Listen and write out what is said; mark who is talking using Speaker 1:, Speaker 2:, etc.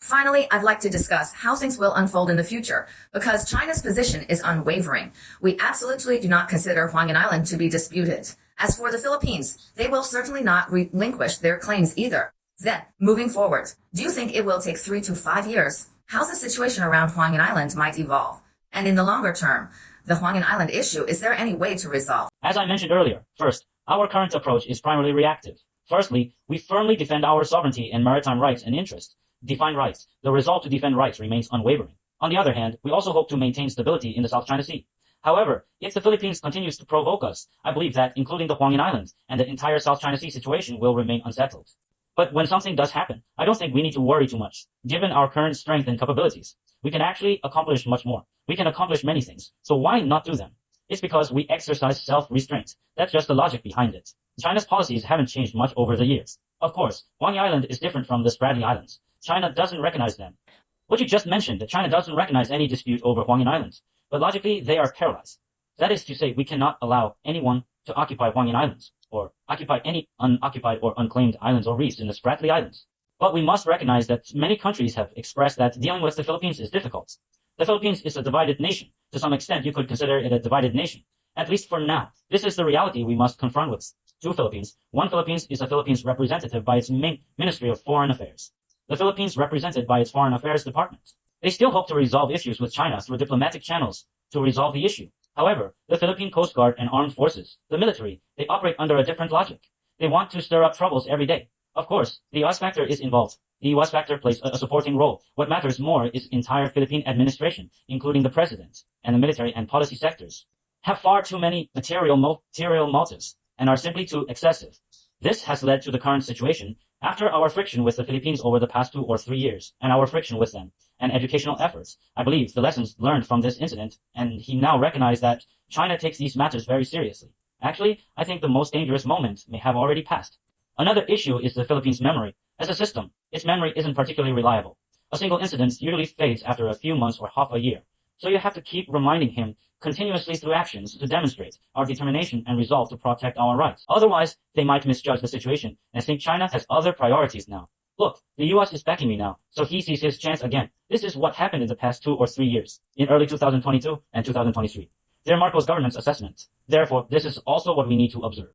Speaker 1: Finally, I'd like to discuss how things will unfold in the future, because China's position is unwavering. We absolutely do not consider Huangyan Island to be disputed. As for the Philippines, they will certainly not relinquish their claims either. Then, moving forward, do you think it will take 3 to 5 years? How the situation around Huangyan Island might evolve? And in the longer term, the Huangyan Island issue, is there any way to resolve?
Speaker 2: As I mentioned earlier, first, our current approach is primarily reactive. Firstly, we firmly defend our sovereignty and maritime rights and interests. Define rights. The resolve to defend rights remains unwavering. On the other hand, we also hope to maintain stability in the South China Sea. However, if the Philippines continues to provoke us, I believe that including the Huangyan Islands and the entire South China Sea situation will remain unsettled. But when something does happen, I don't think we need to worry too much. Given our current strength and capabilities, we can actually accomplish much more. We can accomplish many things. So why not do them? It's because we exercise self-restraint. That's just the logic behind it. China's policies haven't changed much over the years. Of course, Huangyan Island is different from the Spratly Islands. China doesn't recognize them. What you just mentioned, that China doesn't recognize any dispute over Huangyan Islands. But logically, they are paralyzed. That is to say, we cannot allow anyone to occupy Huangyan Islands, or occupy any unoccupied or unclaimed islands or reefs in the Spratly Islands. But we must recognize that many countries have expressed that dealing with the Philippines is difficult. The Philippines is a divided nation. To some extent, you could consider it a divided nation. At least for now. This is the reality we must confront with. 2 Philippines. 1 Philippines is a Philippines representative by its Ministry of Foreign Affairs. The Philippines represented by its Foreign Affairs Department. They still hope to resolve issues with China through diplomatic channels to resolve the issue. However, the Philippine Coast Guard and armed forces, the military, they operate under a different logic. They want to stir up troubles every day. Of course, the US factor is involved. The US factor plays a supporting role. What matters more is entire Philippine administration, including the president and the military and policy sectors, have far too many material motives and are simply too excessive. This has led to the current situation. After our friction with the Philippines over the past 2 or 3 years, and our friction with them, and educational efforts, I believe the lessons learned from this incident, and he now recognized that China takes these matters very seriously. Actually, I think the most dangerous moment may have already passed. Another issue is the Philippines' memory. As a system, its memory isn't particularly reliable. A single incident usually fades after a few months or half a year. So you have to keep reminding him continuously through actions to demonstrate our determination and resolve to protect our rights. Otherwise, they might misjudge the situation and think China has other priorities now. Look, the US is backing me now, so he sees his chance again. This is what happened in the past 2 or 3 years, in early 2022 and 2023. They're Marcos government's assessment. Therefore, this is also what we need to observe.